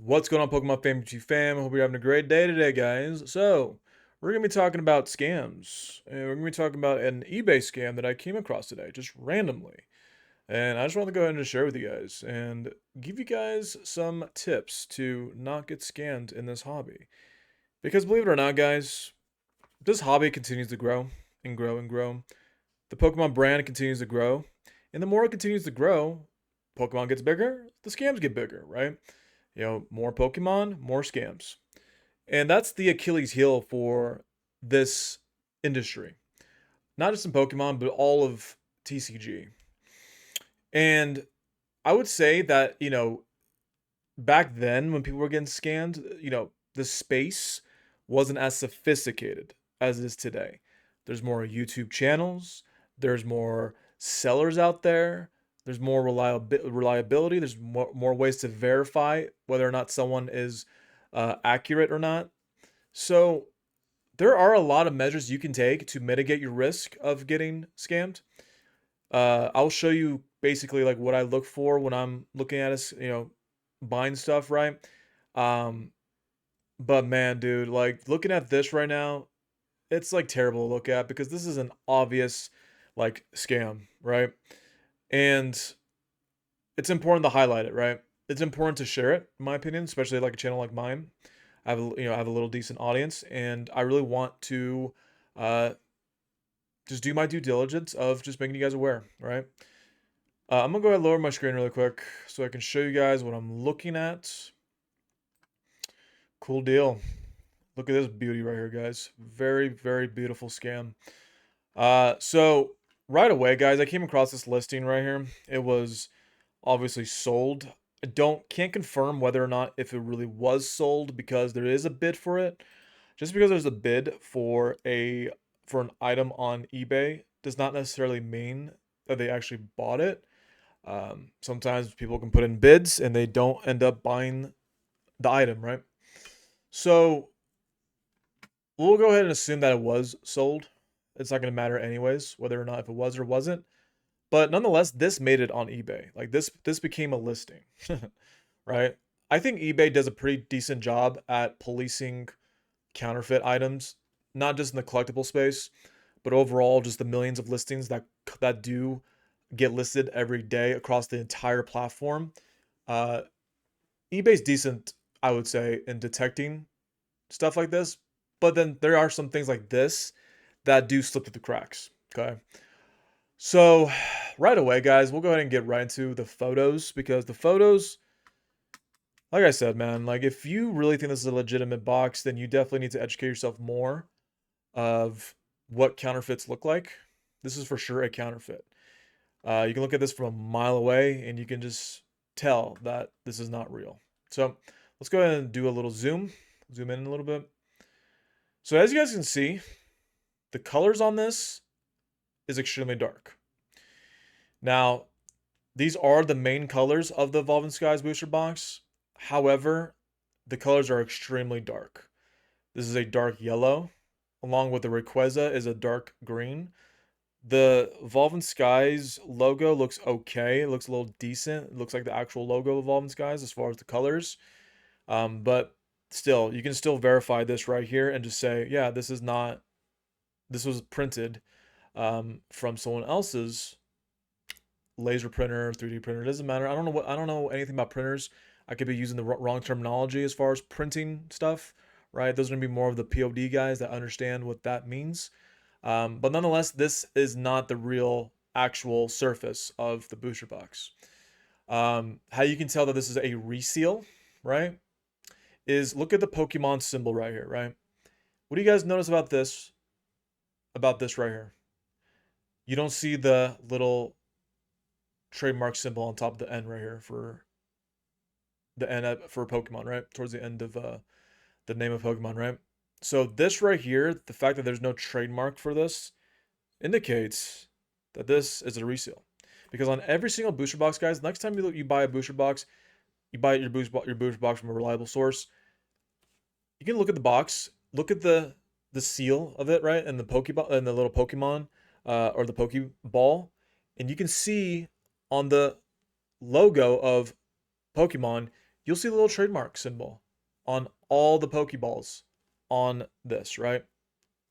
What's going on, Pokemon fam? Hope you're having a great day today, guys. So, we're going to be talking about scams. And we're going to be talking about an eBay scam that I came across today, just randomly. And I just want to go ahead and just share with you guys and give you guys some tips to not get scammed in this hobby. Because believe it or not, guys, this hobby continues to grow and grow and grow. The Pokemon brand continues to grow. And the more it continues to grow, Pokemon gets bigger, the scams get bigger, right? More Pokemon, more scams. And that's the Achilles heel for this industry. Not just in Pokemon, but all of TCG. And I would say that, back then when people were getting scammed, the space wasn't as sophisticated as it is today. There's more YouTube channels, there's more sellers out there, there's more reliability, there's more ways to verify whether or not someone is accurate or not. So there are a lot of measures you can take to mitigate your risk of getting scammed. I'll show you basically like what I look for when I'm looking at us, buying stuff, right? Um, but man, dude, like looking at this right now, it's like terrible to look at because this is an obvious like scam, right? And it's important to highlight it, right? It's important to share it, in my opinion, especially like a channel like mine. I have a little decent audience, and I really want to uh, just do my due diligence of just making you guys aware, right? I'm gonna go ahead and lower my screen really quick so I can show you guys what I'm looking at. Cool deal. Look at this beauty right here, guys. Very, very beautiful scam. So right away, guys, I came across this listing right here. It was obviously sold. I can't confirm whether or not if it really was sold because there is a bid for it. Just because there's a bid for an item on eBay does not necessarily mean that they actually bought it. Sometimes people can put in bids and they don't end up buying the item, right? So we'll go ahead and assume that it was sold. It's not going to matter anyways, whether or not if it was or wasn't. But nonetheless, this made it on eBay. Like this became a listing, right? I think eBay does a pretty decent job at policing counterfeit items, not just in the collectible space, but overall just the millions of listings that do get listed every day across the entire platform. Uh, eBay's decent, I would say, in detecting stuff like this, but then there are some things like this that do slip through the cracks. Okay. So, right away, guys, we'll go ahead and get right into the photos because the photos, like I said, man, like if you really think this is a legitimate box, then you definitely need to educate yourself more of what counterfeits look like. This is for sure a counterfeit. You can look at this from a mile away and you can just tell that this is not real. So let's go ahead and do a little zoom in a little bit. So as you guys can see, the colors on this is extremely dark. Now, these are the main colors of the Evolving Skies booster box. However, the colors are extremely dark. This is a dark yellow, along with the Rayquaza is a dark green. The Evolving Skies logo looks okay. It looks a little decent. It looks like the actual logo of Evolving Skies as far as the colors. But still, you can still verify this right here and just say, yeah, this was printed from someone else's laser printer, 3D printer. It doesn't matter. I don't know anything about printers. I could be using the wrong terminology as far as printing stuff, right? Those are gonna be more of the POD guys that understand what that means. But nonetheless, this is not the real actual surface of the booster box. How you can tell that this is a reseal, right? Is look at the Pokemon symbol right here, right? What do you guys notice about this? About this right here? You don't see the little trademark symbol on top of the N right here for the N for Pokemon, right? Towards the end of the name of Pokemon, right? So this right here, the fact that there's no trademark for this indicates that this is a resale. Because on every single booster box, guys, next time you buy a booster box, you buy your booster box from a reliable source. You can look at the box, look at the seal of it, right, and the Pokeball and the little Pokemon or the Pokeball, and you can see on the logo of Pokemon, you'll see the little trademark symbol on all the Pokeballs on this, right?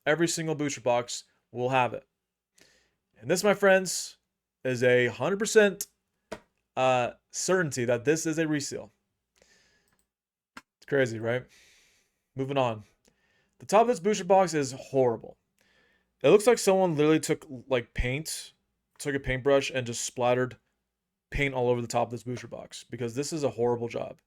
Every single booster box will have it. And this, my friends, is a 100% certainty that this is a reseal. It's crazy, right? Moving on. The top of this booster box is horrible. It looks like someone literally took like paint, took a paintbrush and just splattered paint all over the top of this booster box because this is a horrible job.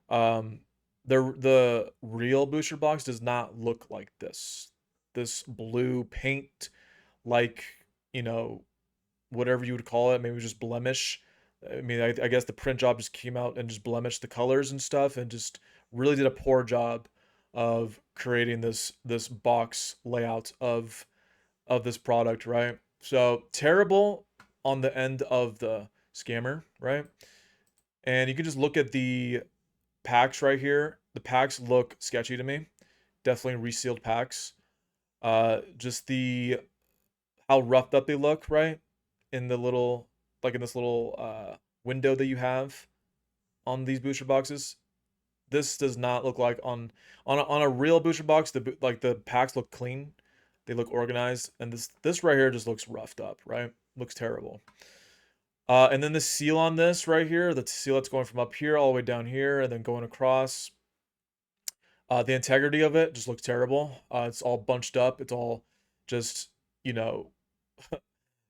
Um, the real booster box does not look like this. This blue paint, like, you know, whatever you would call it, maybe just blemish. I mean, I guess the print job just came out and just blemished the colors and stuff, and just really did a poor job of creating this box layout of this product, right? So terrible on the end of the scammer, right? And you can just look at the packs right here. The packs look sketchy to me. Definitely resealed packs. Just the how roughed up they look, right? In the little, like in this little window that you have on these booster boxes. This does not look like on a real booster box. Like the packs look clean, they look organized, and this right here just looks roughed up, right? Looks terrible. And then the seal on this right here, the seal that's going from up here all the way down here and then going across. The integrity of it just looks terrible. It's all bunched up. It's all just, you know,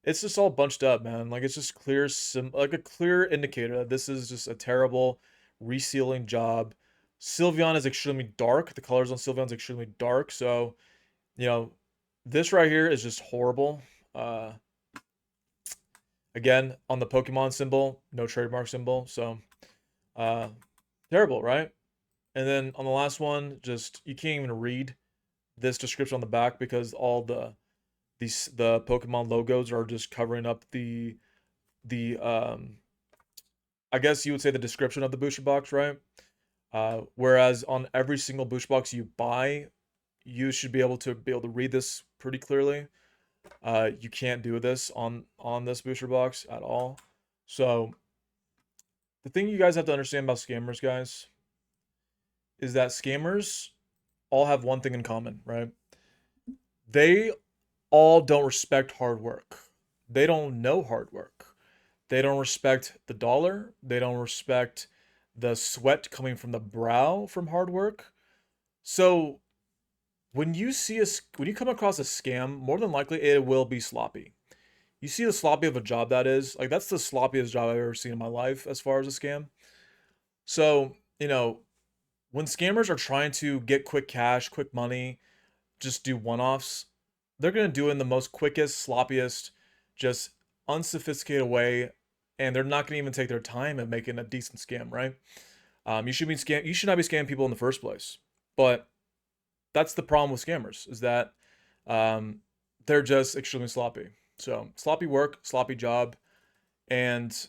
it's just all bunched up, man. Like it's just clear, like a clear indicator that this is just a terrible resealing job. Sylveon is extremely dark. The colors on Sylveon is extremely dark. So, you know, this right here is just horrible. Again, on the Pokemon symbol, no trademark symbol. So, uh, terrible, right? And then on the last one, just you can't even read this description on the back because all the Pokemon logos are just covering up the I guess you would say the description of the booster box, right? Whereas on every single booster box you buy, you should be able to read this pretty clearly. You can't do this on this booster box at all. So the thing you guys have to understand about scammers, guys, is that scammers all have one thing in common, right? They all don't respect hard work. They don't know hard work. They don't respect the dollar. They don't respect the sweat coming from the brow from hard work. So when you come across a scam, more than likely it will be sloppy. You see the sloppy of a job that is, like that's the sloppiest job I've ever seen in my life as far as a scam. So, you know, when scammers are trying to get quick cash, quick money, just do one-offs, they're going to do it in the most quickest, sloppiest, just unsophisticated way, and they're not going to even take their time at making a decent scam, right? You should not be scamming people in the first place. But that's the problem with scammers is that um, they're just extremely sloppy. So sloppy work, sloppy job, and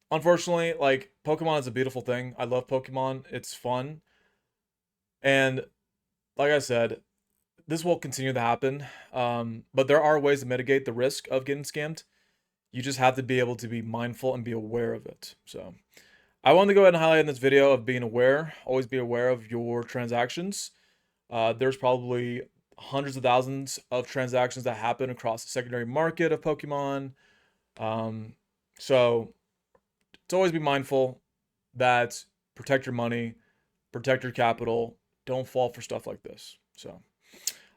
unfortunately, like Pokemon is a beautiful thing. I love Pokemon. It's fun, and like I said, this will continue to happen. But there are ways to mitigate the risk of getting scammed. You just have to be able to be mindful and be aware of it. So I wanted to go ahead and highlight in this video of being aware. Always be aware of your transactions. There's probably hundreds of thousands of transactions that happen across the secondary market of Pokemon. So to always be mindful that protect your money, protect your capital, don't fall for stuff like this. So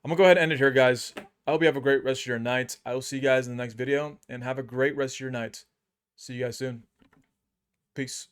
I'm gonna go ahead and end it here, guys. I hope you have a great rest of your night. I will see you guys in the next video and have a great rest of your night. See you guys soon. Peace.